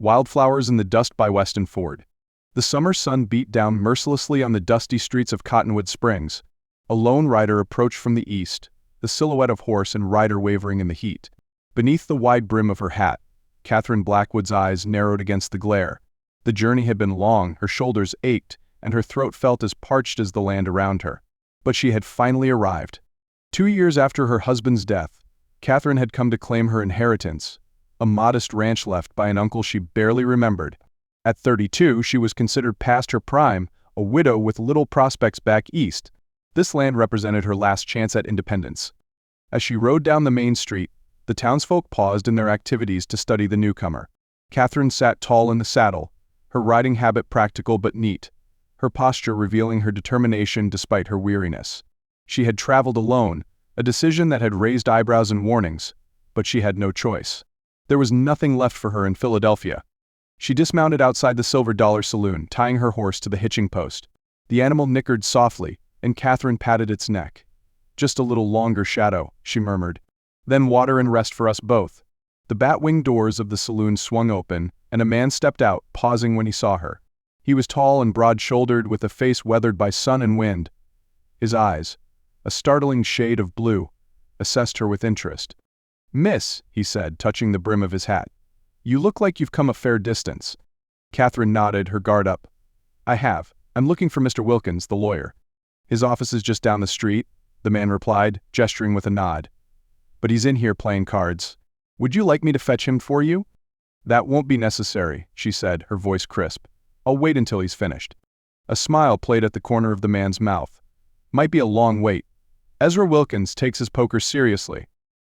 Wildflowers in the Dust by Weston Ford. The summer sun beat down mercilessly on the dusty streets of Cottonwood Springs. A lone rider approached from the east, the silhouette of horse and rider wavering in the heat. Beneath the wide brim of her hat, Katherine Blackwood's eyes narrowed against the glare. The journey had been long, her shoulders ached, and her throat felt as parched as the land around her. But she had finally arrived. 2 years after her husband's death, Katherine had come to claim her inheritance, a modest ranch left by an uncle she barely remembered. At 32, she was considered past her prime, a widow with little prospects back east. This land represented her last chance at independence. As she rode down the main street, the townsfolk paused in their activities to study the newcomer. Katherine sat tall in the saddle, her riding habit practical but neat, her posture revealing her determination despite her weariness. She had traveled alone, a decision that had raised eyebrows and warnings, but she had no choice. There was nothing left for her in Philadelphia. She dismounted outside the Silver Dollar Saloon, tying her horse to the hitching post. The animal nickered softly, and Katherine patted its neck. "Just a little longer shadow," she murmured. "Then water and rest for us both." The bat-winged doors of the saloon swung open, and a man stepped out, pausing when he saw her. He was tall and broad-shouldered, with a face weathered by sun and wind. His eyes, a startling shade of blue, assessed her with interest. "Miss," he said, touching the brim of his hat, "you look like you've come a fair distance." Katherine nodded, her guard up. "I have. I'm looking for Mr. Wilkins, the lawyer." "His office is just down the street," the man replied, gesturing with a nod. "But he's in here playing cards. Would you like me to fetch him for you?" "That won't be necessary," she said, her voice crisp. "I'll wait until he's finished." A smile played at the corner of the man's mouth. "Might be a long wait. Ezra Wilkins takes his poker seriously."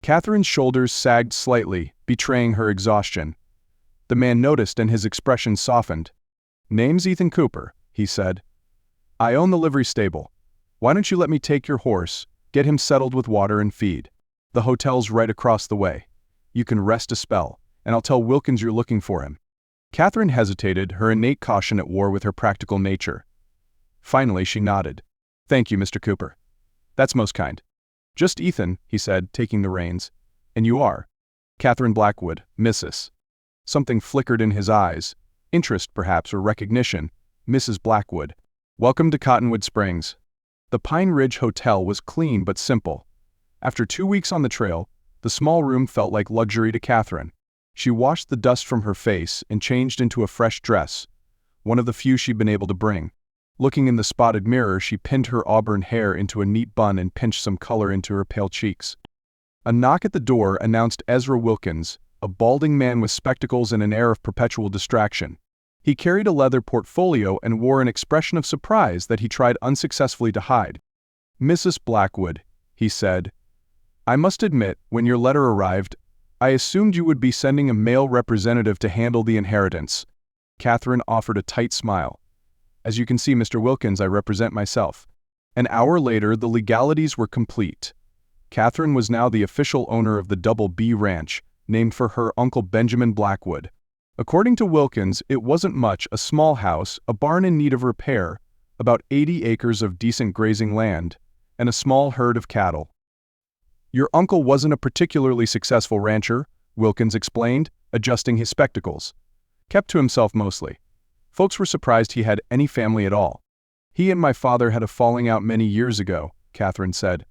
Katherine's shoulders sagged slightly, betraying her exhaustion. The man noticed and his expression softened. "Name's Ethan Cooper," he said. "I own the livery stable. Why don't you let me take your horse, get him settled with water and feed? The hotel's right across the way. You can rest a spell, and I'll tell Wilkins you're looking for him." Katherine hesitated, her innate caution at war with her practical nature. Finally, she nodded. "Thank you, Mr. Cooper. That's most kind." "Just Ethan," he said, taking the reins. "And you are?" "Katherine Blackwood, Mrs." Something flickered in his eyes. Interest, perhaps, or recognition. "Mrs. Blackwood. Welcome to Cottonwood Springs." The Pine Ridge Hotel was clean but simple. After 2 weeks on the trail, the small room felt like luxury to Katherine. She washed the dust from her face and changed into a fresh dress, one of the few she'd been able to bring. Looking in the spotted mirror, she pinned her auburn hair into a neat bun and pinched some color into her pale cheeks. A knock at the door announced Ezra Wilkins, a balding man with spectacles and an air of perpetual distraction. He carried a leather portfolio and wore an expression of surprise that he tried unsuccessfully to hide. "Mrs. Blackwood," he said, "I must admit, when your letter arrived, I assumed you would be sending a male representative to handle the inheritance." Katherine offered a tight smile. "As you can see, Mr. Wilkins, I represent myself." An hour later, the legalities were complete. Katherine was now the official owner of the Double B Ranch, named for her uncle Benjamin Blackwood. According to Wilkins, it wasn't much: a small house, a barn in need of repair, about 80 acres of decent grazing land, and a small herd of cattle. "Your uncle wasn't a particularly successful rancher," Wilkins explained, adjusting his spectacles. "Kept to himself mostly. Folks were surprised he had any family at all." "He and my father had a falling out many years ago," Katherine said.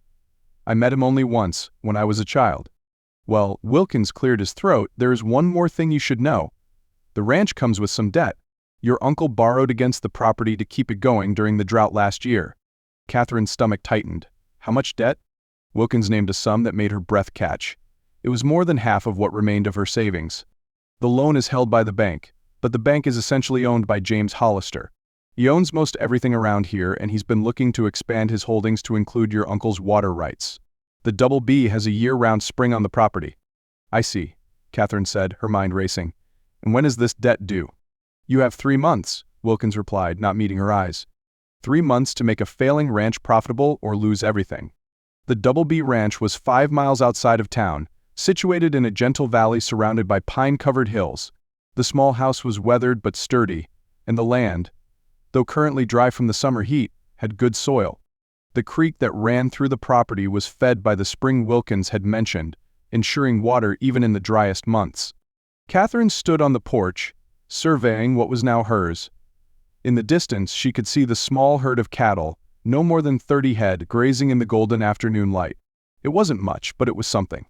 "I met him only once, when I was a child." "Well," Wilkins cleared his throat, "there is one more thing you should know. The ranch comes with some debt. Your uncle borrowed against the property to keep it going during the drought last year." Katherine's stomach tightened. "How much debt?" Wilkins named a sum that made her breath catch. It was more than half of what remained of her savings. "The loan is held by the bank, but the bank is essentially owned by James Hollister. He owns most everything around here, and he's been looking to expand his holdings to include your uncle's water rights. The Double B has a year-round spring on the property." "I see," Katherine said, her mind racing. "And when is this debt due?" "You have 3 months," Wilkins replied, not meeting her eyes. 3 months to make a failing ranch profitable or lose everything. The Double B Ranch was 5 miles outside of town, situated in a gentle valley surrounded by pine-covered hills. The small house was weathered but sturdy, and the land, though currently dry from the summer heat, had good soil. The creek that ran through the property was fed by the spring Wilkins had mentioned, ensuring water even in the driest months. Katherine stood on the porch, surveying what was now hers. In the distance, she could see the small herd of cattle, no more than 30 head, grazing in the golden afternoon light. It wasn't much, but it was something.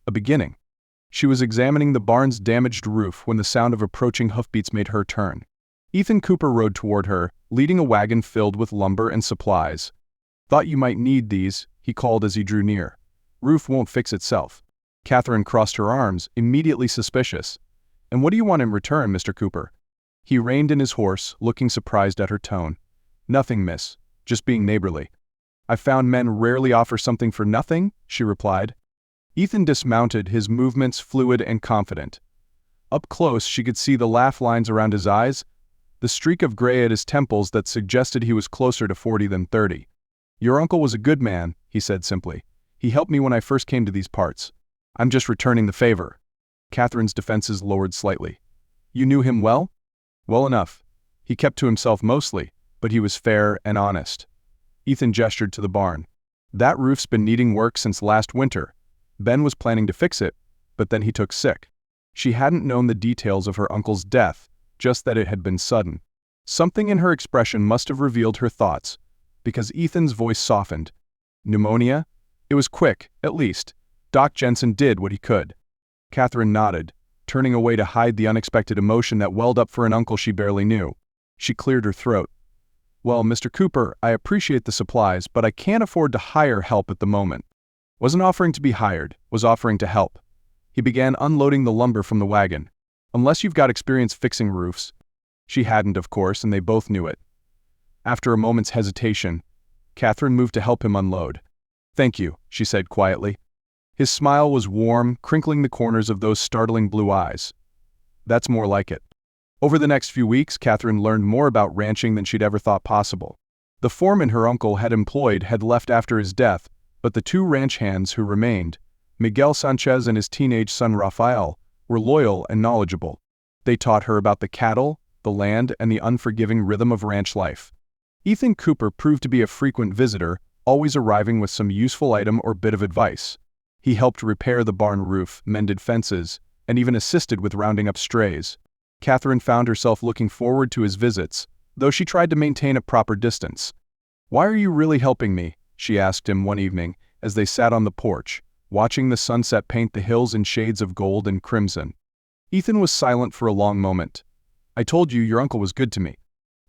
A beginning. She was examining the barn's damaged roof when the sound of approaching hoofbeats made her turn. Ethan Cooper rode toward her, leading a wagon filled with lumber and supplies. "Thought you might need these," he called as he drew near. "Roof won't fix itself." Katherine crossed her arms, immediately suspicious. "And what do you want in return, Mr. Cooper?" He reined in his horse, looking surprised at her tone. "Nothing, miss. Just being neighborly." "I've found men rarely offer something for nothing," she replied. Ethan dismounted, his movements fluid and confident. Up close, she could see the laugh lines around his eyes, the streak of gray at his temples that suggested he was closer to 40 than 30. "Your uncle was a good man," he said simply. "He helped me when I first came to these parts. I'm just returning the favor." Katherine's defenses lowered slightly. "You knew him well?" "Well enough. He kept to himself mostly, but he was fair and honest." Ethan gestured to the barn. "That roof's been needing work since last winter. Ben was planning to fix it, but then he took sick." She hadn't known the details of her uncle's death, just that it had been sudden. Something in her expression must have revealed her thoughts, because Ethan's voice softened. "Pneumonia? It was quick, at least. Doc Jensen did what he could." Katherine nodded, turning away to hide the unexpected emotion that welled up for an uncle she barely knew. She cleared her throat. "Well, Mr. Cooper, I appreciate the supplies, but I can't afford to hire help at the moment." "Wasn't offering to be hired, was offering to help." He began unloading the lumber from the wagon. "Unless you've got experience fixing roofs." She hadn't, of course, and they both knew it. After a moment's hesitation, Katherine moved to help him unload. "Thank you," she said quietly. His smile was warm, crinkling the corners of those startling blue eyes. "That's more like it." Over the next few weeks, Katherine learned more about ranching than she'd ever thought possible. The foreman her uncle had employed had left after his death, but the two ranch hands who remained, Miguel Sanchez and his teenage son Rafael, were loyal and knowledgeable. They taught her about the cattle, the land, and the unforgiving rhythm of ranch life. Ethan Cooper proved to be a frequent visitor, always arriving with some useful item or bit of advice. He helped repair the barn roof, mended fences, and even assisted with rounding up strays. Katherine found herself looking forward to his visits, though she tried to maintain a proper distance. "Why are you really helping me?" she asked him one evening, as they sat on the porch, watching the sunset paint the hills in shades of gold and crimson. Ethan was silent for a long moment. "I told you your uncle was good to me."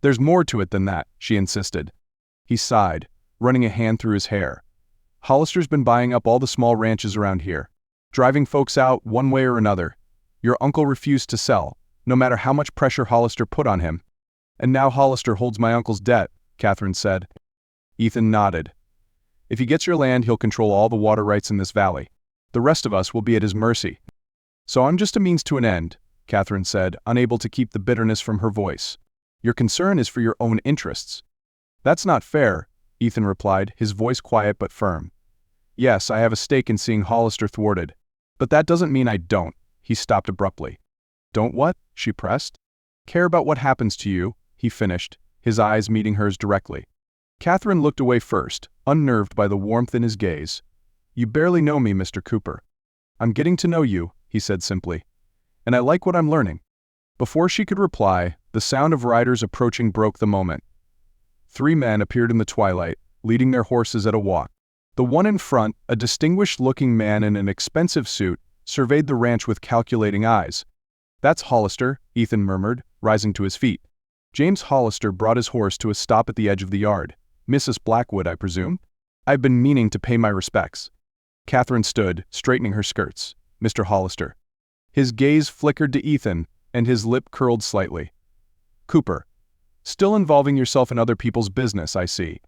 "There's more to it than that," she insisted. He sighed, running a hand through his hair. "Hollister's been buying up all the small ranches around here, driving folks out one way or another. Your uncle refused to sell, no matter how much pressure Hollister put on him. And now Hollister holds my uncle's debt," Katherine said. Ethan nodded. "If he gets your land, he'll control all the water rights in this valley. The rest of us will be at his mercy." "So I'm just a means to an end," Katherine said, unable to keep the bitterness from her voice. "Your concern is for your own interests." "That's not fair," Ethan replied, his voice quiet but firm. "Yes, I have a stake in seeing Hollister thwarted. But that doesn't mean I don't." He stopped abruptly. "Don't what?" she pressed. "Care about what happens to you," he finished, his eyes meeting hers directly. Katherine looked away first, unnerved by the warmth in his gaze. "You barely know me, Mr. Cooper." "I'm getting to know you," he said simply. "And I like what I'm learning." Before she could reply, the sound of riders approaching broke the moment. 3 men appeared in the twilight, leading their horses at a walk. The one in front, a distinguished-looking man in an expensive suit, surveyed the ranch with calculating eyes. "That's Hollister," Ethan murmured, rising to his feet. James Hollister brought his horse to a stop at the edge of the yard. "Mrs. Blackwood, I presume?" "I've been meaning to pay my respects." Katherine stood, straightening her skirts. "Mr. Hollister." His gaze flickered to Ethan, and his lip curled slightly. "Cooper. Still involving yourself in other people's business, I see."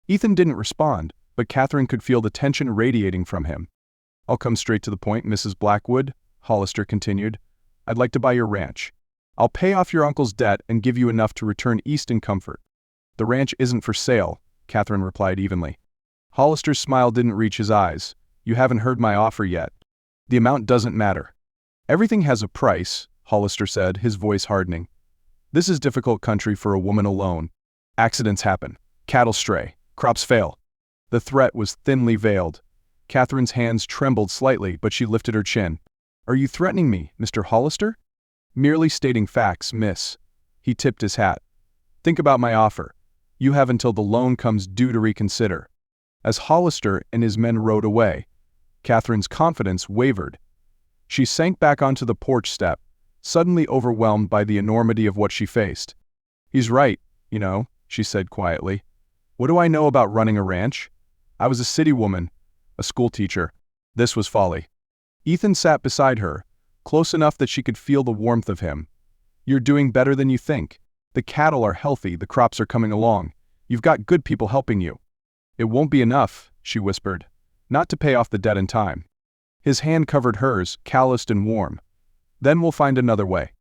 Ethan didn't respond, but Katherine could feel the tension radiating from him. "I'll come straight to the point, Mrs. Blackwood," Hollister continued. "I'd like to buy your ranch. I'll pay off your uncle's debt and give you enough to return east in comfort." "The ranch isn't for sale," Katherine replied evenly. Hollister's smile didn't reach his eyes. "You haven't heard my offer yet." "The amount doesn't matter." "Everything has a price," Hollister said, his voice hardening. "This is difficult country for a woman alone. Accidents happen. Cattle stray. Crops fail." The threat was thinly veiled. Katherine's hands trembled slightly, but she lifted her chin. "Are you threatening me, Mr. Hollister?" Merely stating facts, miss. He tipped his hat. Think about my offer. You have until the loan comes due to reconsider. As Hollister and his men rode away, Katherine's confidence wavered. She sank back onto the porch step, suddenly overwhelmed by the enormity of what she faced. He's right, you know, she said quietly. What do I know about running a ranch? I was a city woman, a schoolteacher. This was folly. Ethan sat beside her, close enough that she could feel the warmth of him. You're doing better than you think. The cattle are healthy, the crops are coming along. You've got good people helping you. It won't be enough, she whispered, not to pay off the debt in time. His hand covered hers, calloused and warm. Then we'll find another way.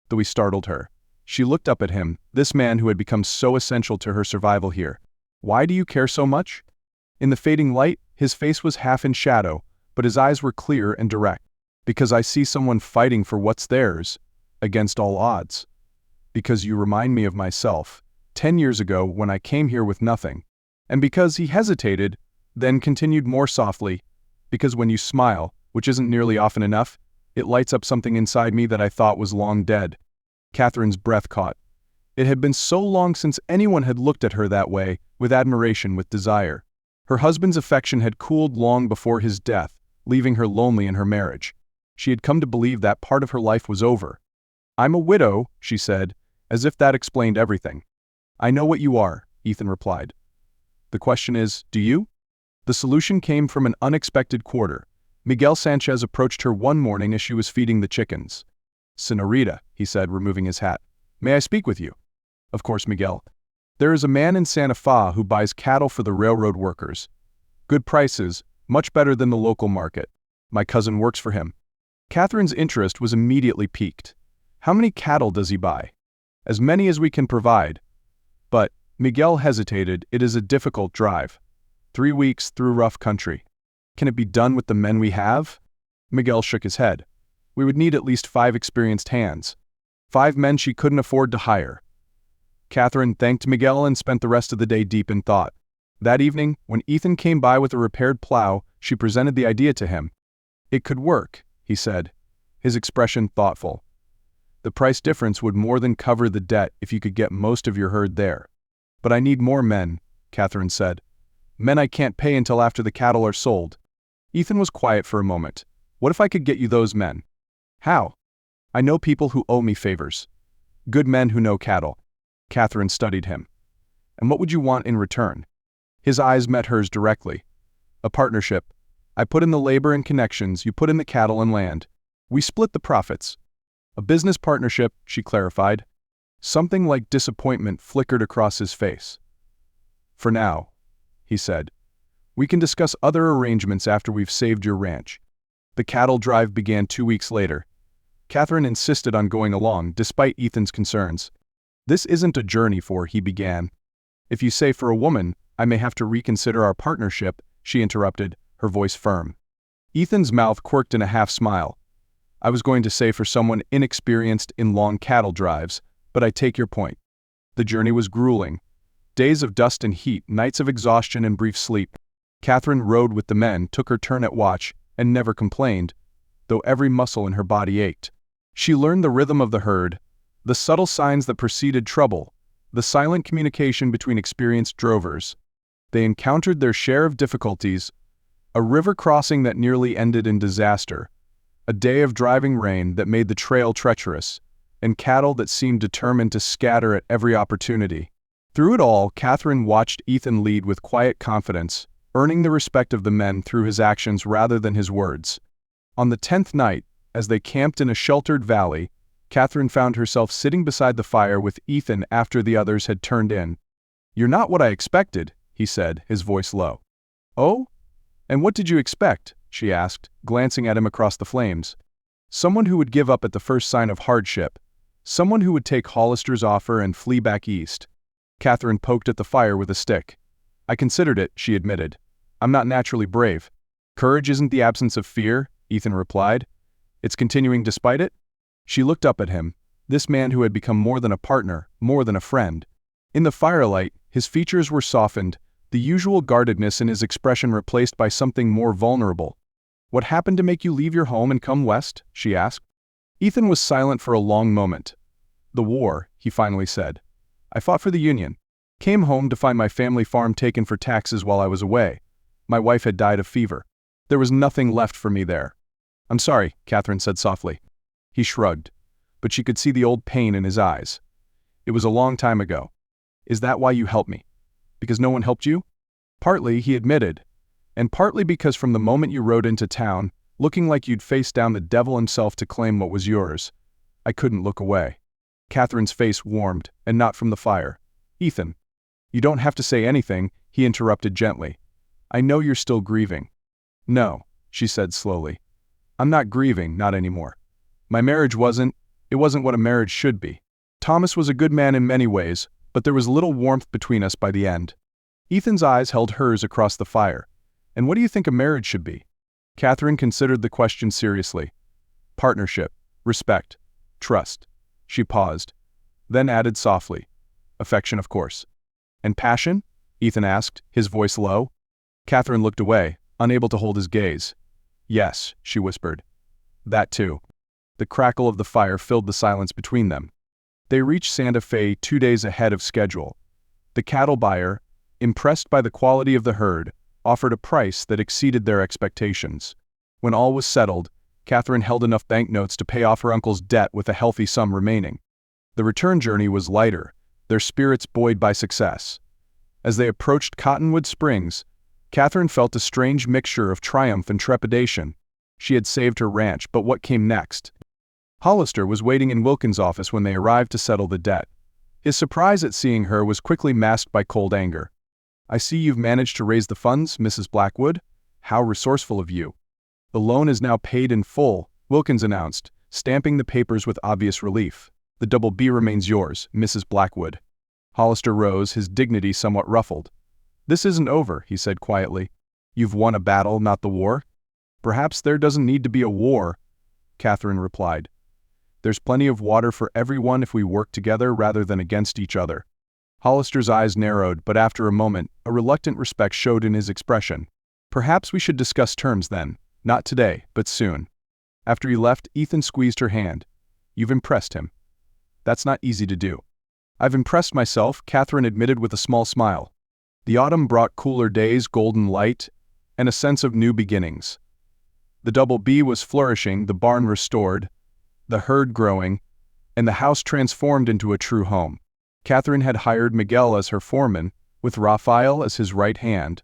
Though he startled her. She looked up at him, this man who had become so essential to her survival here. Why do you care so much? In the fading light, his face was half in shadow, but his eyes were clear and direct. Because I see someone fighting for what's theirs, against all odds. Because you remind me of myself, 10 years ago when I came here with nothing. And because he hesitated, then continued more softly, because when you smile, which isn't nearly often enough, it lights up something inside me that I thought was long dead. Katherine's breath caught. It had been so long since anyone had looked at her that way, with admiration, with desire. Her husband's affection had cooled long before his death, leaving her lonely in her marriage. She had come to believe that part of her life was over. I'm a widow, she said, as if that explained everything. I know what you are, Ethan replied. The question is, do you? The solution came from an unexpected quarter. Miguel Sanchez approached her one morning as she was feeding the chickens. Senorita, he said, removing his hat. May I speak with you? Of course, Miguel. There is a man in Santa Fe who buys cattle for the railroad workers. Good prices, much better than the local market. My cousin works for him. Katherine's interest was immediately piqued. How many cattle does he buy? As many as we can provide. But, Miguel hesitated, it is a difficult drive. 3 weeks through rough country. Can it be done with the men we have? Miguel shook his head. We would need at least 5 experienced hands. 5 men she couldn't afford to hire. Katherine thanked Miguel and spent the rest of the day deep in thought. That evening, when Ethan came by with a repaired plow, she presented the idea to him. It could work, he said, his expression thoughtful. The price difference would more than cover the debt if you could get most of your herd there. But I need more men, Katherine said. Men I can't pay until after the cattle are sold. Ethan was quiet for a moment. What if I could get you those men? How? I know people who owe me favors. Good men who know cattle. Katherine studied him. And what would you want in return? His eyes met hers directly. A partnership. I put in the labor and connections, you put in the cattle and land. We split the profits. A business partnership, she clarified. Something like disappointment flickered across his face. For now, he said. We can discuss other arrangements after we've saved your ranch. The cattle drive began 2 weeks later. Katherine insisted on going along, despite Ethan's concerns. This isn't a journey for, he began. If you say for a woman, I may have to reconsider our partnership, she interrupted, her voice firm. Ethan's mouth quirked in a half-smile. I was going to say for someone inexperienced in long cattle drives, but I take your point. The journey was grueling. Days of dust and heat, nights of exhaustion and brief sleep. Katherine rode with the men, took her turn at watch, and never complained, though every muscle in her body ached. She learned the rhythm of the herd, the subtle signs that preceded trouble, the silent communication between experienced drovers. They encountered their share of difficulties, a river crossing that nearly ended in disaster, a day of driving rain that made the trail treacherous, and cattle that seemed determined to scatter at every opportunity. Through it all, Katherine watched Ethan lead with quiet confidence, earning the respect of the men through his actions rather than his words. On the 10th night, as they camped in a sheltered valley, Katherine found herself sitting beside the fire with Ethan after the others had turned in. You're not what I expected, he said, his voice low. Oh? And what did you expect? She asked, glancing at him across the flames. Someone who would give up at the first sign of hardship. Someone who would take Hollister's offer and flee back east. Katherine poked at the fire with a stick. I considered it, she admitted. I'm not naturally brave. Courage isn't the absence of fear, Ethan replied. It's continuing despite it? She looked up at him, this man who had become more than a partner, more than a friend. In the firelight, his features were softened, the usual guardedness in his expression replaced by something more vulnerable. What happened to make you leave your home and come west? She asked. Ethan was silent for a long moment. "The war," he finally said. "I fought for the Union. Came home to find my family farm taken for taxes while I was away. My wife had died of fever. There was nothing left for me there." "I'm sorry," Katherine said softly. He shrugged, but she could see the old pain in his eyes. "It was a long time ago. Is that why you helped me? Because no one helped you?" "Partly," he admitted, "and partly because from the moment you rode into town, looking like you'd faced down the devil himself to claim what was yours, I couldn't look away." Katherine's face warmed, and not from the fire. "Ethan, you don't have to say anything," he interrupted gently. "I know you're still grieving." "No," she said slowly. "I'm not grieving, not anymore. My marriage wasn't what a marriage should be. Thomas was a good man in many ways, but there was little warmth between us by the end." Ethan's eyes held hers across the fire. "And what do you think a marriage should be?" Katherine considered the question seriously. "Partnership, respect, trust." She paused, then added softly, "Affection, of course." "And passion?" Ethan asked, his voice low. Katherine looked away, unable to hold his gaze. "Yes," she whispered. "That too." The crackle of the fire filled the silence between them. They reached Santa Fe 2 days ahead of schedule. The cattle buyer, impressed by the quality of the herd, offered a price that exceeded their expectations. When all was settled, Katherine held enough banknotes to pay off her uncle's debt with a healthy sum remaining. The return journey was lighter, their spirits buoyed by success. As they approached Cottonwood Springs, Katherine felt a strange mixture of triumph and trepidation. She had saved her ranch, but what came next? Hollister was waiting in Wilkins' office when they arrived to settle the debt. His surprise at seeing her was quickly masked by cold anger. "I see you've managed to raise the funds, Mrs. Blackwood. How resourceful of you." "The loan is now paid in full," Wilkins announced, stamping the papers with obvious relief. "The double B remains yours, Mrs. Blackwood." Hollister rose, his dignity somewhat ruffled. "This isn't over," he said quietly. "You've won a battle, not the war." "Perhaps there doesn't need to be a war," Katherine replied. "There's plenty of water for everyone if we work together rather than against each other." Hollister's eyes narrowed, but after a moment, a reluctant respect showed in his expression. "Perhaps we should discuss terms then. Not today, but soon." After he left, Ethan squeezed her hand. "You've impressed him." "That's not easy to do." "I've impressed myself," Katherine admitted with a small smile. The autumn brought cooler days, golden light, and a sense of new beginnings. The double B was flourishing, the barn restored, the herd growing, and the house transformed into a true home. Katherine had hired Miguel as her foreman, with Raphael as his right hand.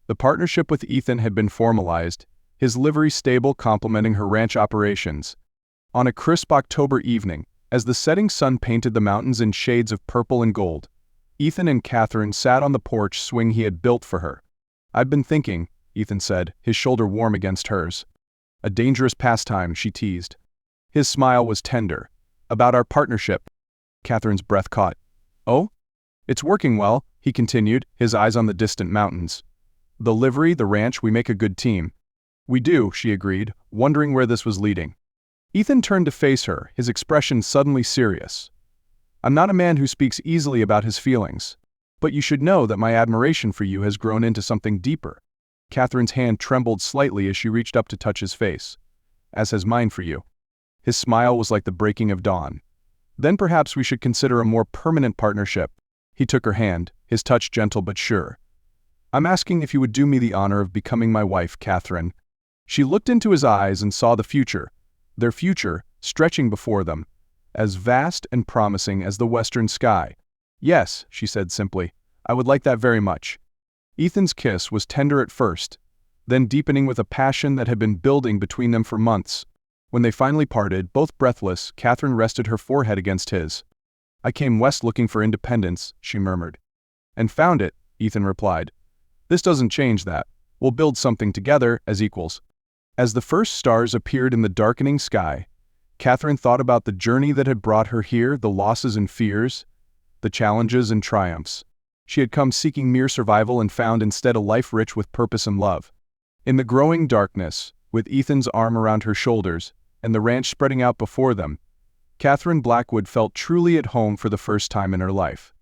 The partnership with Ethan had been formalized, his livery stable complementing her ranch operations. On a crisp October evening, as the setting sun painted the mountains in shades of purple and gold, Ethan and Katherine sat on the porch swing he had built for her. "I've been thinking," Ethan said, his shoulder warm against hers. "A dangerous pastime," she teased. His smile was tender. "About our partnership." Katherine's breath caught. "Oh? It's working well," he continued, his eyes on the distant mountains. "The livery, the ranch, we make a good team." "We do," she agreed, wondering where this was leading. Ethan turned to face her, his expression suddenly serious. "I'm not a man who speaks easily about his feelings, but you should know that my admiration for you has grown into something deeper." Katherine's hand trembled slightly as she reached up to touch his face. "As has mine for you." His smile was like the breaking of dawn. "Then perhaps we should consider a more permanent partnership." He took her hand, his touch gentle but sure. "I'm asking if you would do me the honor of becoming my wife, Katherine." She looked into his eyes and saw the future, their future, stretching before them, as vast and promising as the western sky. "Yes," she said simply, "I would like that very much." Ethan's kiss was tender at first, then deepening with a passion that had been building between them for months. When they finally parted, both breathless, Katherine rested her forehead against his. "I came west looking for independence," she murmured. "And found it," Ethan replied. "This doesn't change that. We'll build something together, as equals." As the first stars appeared in the darkening sky, Katherine thought about the journey that had brought her here, the losses and fears, the challenges and triumphs. She had come seeking mere survival and found instead a life rich with purpose and love. In the growing darkness, with Ethan's arm around her shoulders, and the ranch spreading out before them, Katherine Blackwood felt truly at home for the first time in her life.